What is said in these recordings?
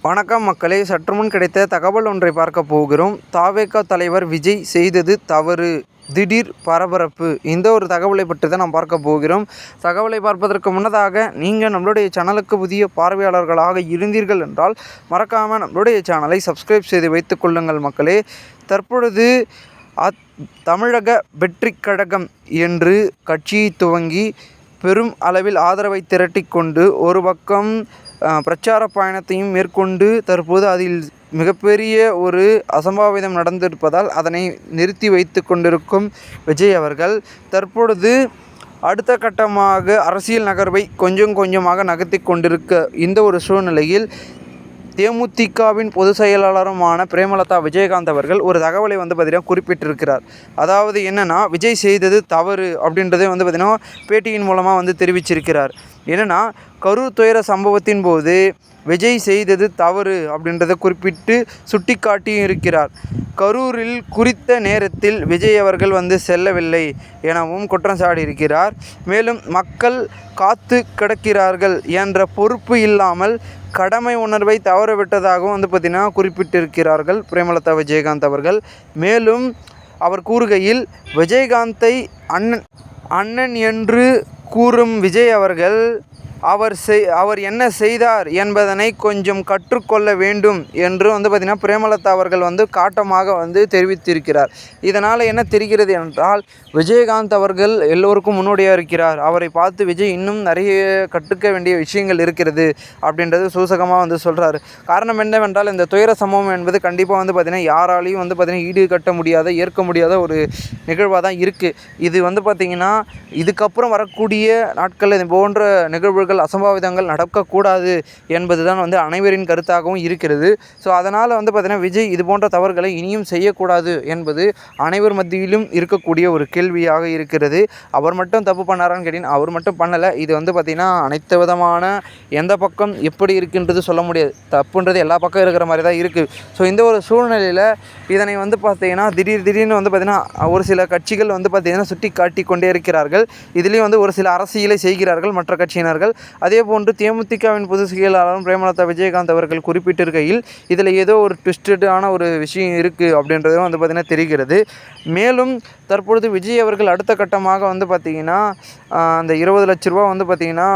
வணக்கம் மக்களே, சற்றுமுன் கிடைத்த தகவல் ஒன்றை பார்க்க போகிறோம். தாவேகா தலைவர் விஜய் செய்தது தவறு, திடீர் பரபரப்பு. இந்த ஒரு தகவலை பற்றி தான் நாம் பார்க்க போகிறோம். தகவலை பார்ப்பதற்கு முன்னதாக நீங்கள் நம்மளுடைய சேனலுக்கு புதிய பார்வையாளர்களாக இருந்தீர்கள் என்றால் மறக்காமல் நம்மளுடைய சேனலை சப்ஸ்கிரைப் செய்து வைத்துக் கொள்ளுங்கள் மக்களே. தற்பொழுது தமிழக வெற்றிக் கழகம் என்று கட்சியை துவங்கி பெரும் அளவில் ஆதரவை திரட்டி கொண்டு ஒரு பக்கம் பிரச்சார பயணத்தையும் மேற்கொண்டு தற்போது அதில் மிகப்பெரிய ஒரு அசம்பாவிதம் நடந்திருப்பதால் அதனை நிறுத்தி வைத்து கொண்டிருக்கும் விஜய் அவர்கள் தற்பொழுது அடுத்த கட்டமாக அரசியல் நகர்வை கொஞ்சம் கொஞ்சமாக நகர்த்தி கொண்டிருக்க இந்த ஒரு சூழ்நிலையில் தேமுதிகவின் பொதுச் செயலாளருமான பிரேமலதா விஜயகாந்த் அவர்கள் ஒரு தகவலை பார்த்திங்கன்னா குறிப்பிட்டிருக்கிறார். அதாவது என்னென்னா, விஜய் செய்தது தவறு அப்படின்றதே பார்த்திங்கன்னா பேட்டியின் மூலமாக தெரிவிச்சிருக்கிறார். என்னென்னா, கரூர் துயர சம்பவத்தின் போது விஜய் செய்தது தவறு அப்படின்றத குறிப்பிட்டு சுட்டி காட்டியும் இருக்கிறார். கரூரில் குறித்த நேரத்தில் விஜய் அவர்கள் செல்லவில்லை எனவும் குற்றம் சாட்டியிருக்கிறார். மேலும் மக்கள் காத்து கிடக்கிறார்கள் என்ற பொறுப்பு இல்லாமல் கடமை உணர்வை தவறவிட்டதாகவும் பார்த்திங்கன்னா குறிப்பிட்டிருக்கிறார்கள் பிரேமலதா விஜயகாந்த் அவர்கள். மேலும் அவர் கூறுகையில், விஜயகாந்தை அண்ணன் என்று கூறும் விஜய் அவர்கள் அவர் என்ன செய்தார் என்பதனை கொஞ்சம் கற்றுக்கொள்ள வேண்டும் என்று பார்த்திங்கன்னா பிரேமலதா அவர்கள் காட்டமாக தெரிவித்திருக்கிறார். இதனால் என்ன தெரிகிறது என்றால், விஜயகாந்த் அவர்கள் எல்லோருக்கும் முன்னோடியாக இருக்கிறார். அவரை பார்த்து விஜய் இன்னும் நிறைய கற்றுக்க வேண்டிய விஷயங்கள் இருக்கிறது அப்படின்றது சூசகமாக சொல்கிறார். காரணம் என்னவென்றால், இந்த துயர சம்பவம் என்பது கண்டிப்பாக பார்த்திங்கன்னா யாராலையும் பார்த்திங்கன்னா ஈடு கட்ட முடியாத, ஏற்க முடியாத ஒரு நிகழ்வாக தான் இருக்குது. இது பார்த்திங்கன்னா இதுக்கப்புறம் வரக்கூடிய நாட்களில் இது போன்ற நிகழ்வுகள், அசம்பாவிதங்கள் நடக்கக்கூடாது என்பது தான் அனைவரின் கருத்தாகவும் இருக்கிறது. ஸோ அதனால் பார்த்திங்கன்னா விஜய் இது போன்ற தவறுகளை இனியும் செய்யக்கூடாது என்பது அனைவர் மத்தியிலும் இருக்கக்கூடிய ஒரு கேள்வியாக இருக்கிறது. அவர் மட்டும் தப்பு பண்ணாரான்னு கேட்டிங்கன்னா அவர் மட்டும் பண்ணலை. இது பார்த்திங்கன்னா அனைத்து விதமான எந்த பக்கம் எப்படி இருக்குன்றது சொல்ல முடியாது. தப்புன்றது எல்லா பக்கம் இருக்கிற மாதிரி தான் இருக்குது. ஸோ இந்த ஒரு சூழ்நிலையில் இதனை பார்த்திங்கன்னா திடீர்னு பார்த்திங்கன்னா ஒரு சில கட்சிகள் பார்த்திங்கன்னா சுட்டி காட்டி கொண்டே இருக்கிறார்கள். இதுலேயும் ஒரு சில அரசியலை செய்கிறார்கள் மற்ற கட்சியினர்கள். அதேபோன்று தேமுதிகவின் பொதுச் செயலாளரும் பிரேமலதா விஜயகாந்த் அவர்கள் குறிப்பிட்டிருக்கையில் இதில் ஏதோ ஒரு ட்விஸ்டடான ஒரு விஷயம் இருக்குது அப்படின்றதும் பார்த்திங்கன்னா தெரிகிறது. மேலும் தற்பொழுது விஜய் அவர்கள் அடுத்த கட்டமாக பார்த்திங்கன்னா அந்த 20 லட்ச ரூபா பார்த்திங்கன்னா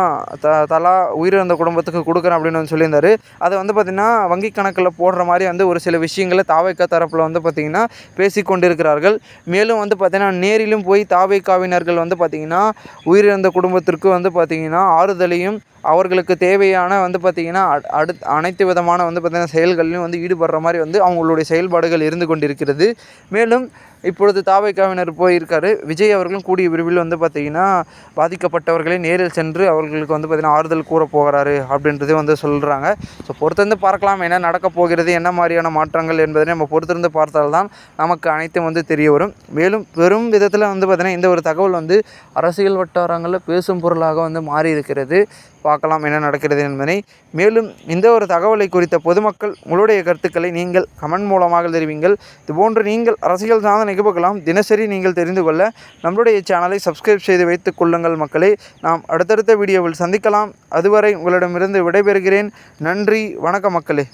தலா உயிரிழந்த குடும்பத்துக்கு கொடுக்குறேன் அப்படின்னு சொல்லியிருந்தார். அதை பார்த்திங்கன்னா வங்கி கணக்கில் போடுற மாதிரி ஒரு சில விஷயங்களை தாவேகா தரப்பில் பார்த்திங்கன்னா பேசி கொண்டிருக்கிறார்கள். மேலும் பார்த்திங்கன்னா நேரிலும் போய் தாவேகாவினர்கள் பார்த்திங்கன்னா உயிரிழந்த குடும்பத்திற்கு பார்த்திங்கன்னா ஆறுதலையும் அவர்களுக்கு தேவையான பார்த்திங்கன்னா அனைத்து விதமான பார்த்திங்கன்னா செயல்களையும் ஈடுபடுற மாதிரி அவங்களுடைய செயல்பாடுகள் இருந்து கொண்டிருக்கிறது. மேலும் இப்பொழுது தாவேகாவினர் போயிருக்காரு. விஜய் அவர்களும் கூடிய விரைவில் பார்த்திங்கன்னா பாதிக்கப்பட்டவர்களை நேரில் சென்று அவர்களுக்கு பார்த்திங்கன்னா ஆறுதல் கூற போகிறாரு அப்படின்றது சொல்கிறாங்க. ஸோ பொறுத்திருந்து பார்க்கலாம் என்ன நடக்கப் போகிறது, என்ன மாதிரியான மாற்றங்கள் என்பதை நம்ம பொறுத்திருந்து பார்த்தால்தான் நமக்கு அனைத்தும் தெரிய வரும். மேலும் பெரும் விதத்தில் பார்த்திங்கன்னா இந்த ஒரு தகவல் அரசியல் வட்டாரங்களில் பேசும் பொருளாக மாறி இருக்கிறது. பார்க்கலாம் என்ன நடக்கிறது என்பதை. மேலும் இந்த ஒரு தகவலை குறித்த பொதுமக்கள் உங்களுடைய கருத்துக்களை நீங்கள் கமெண்ட் மூலமாக தெரிவிங்கள். இதுபோன்று நீங்கள் அரசியல் சார்ந்த நிகழ்வுகளாம் தினசரி நீங்கள் தெரிந்து கொள்ள நம்மளுடைய சேனலை சப்ஸ்கிரைப் செய்து வைத்துக் கொள்ளுங்கள் மக்களே. நாம் அடுத்தடுத்த வீடியோவில் சந்திக்கலாம். அதுவரை உங்களிடமிருந்து விடைபெறுகிறேன். நன்றி, வணக்கம் மக்களே.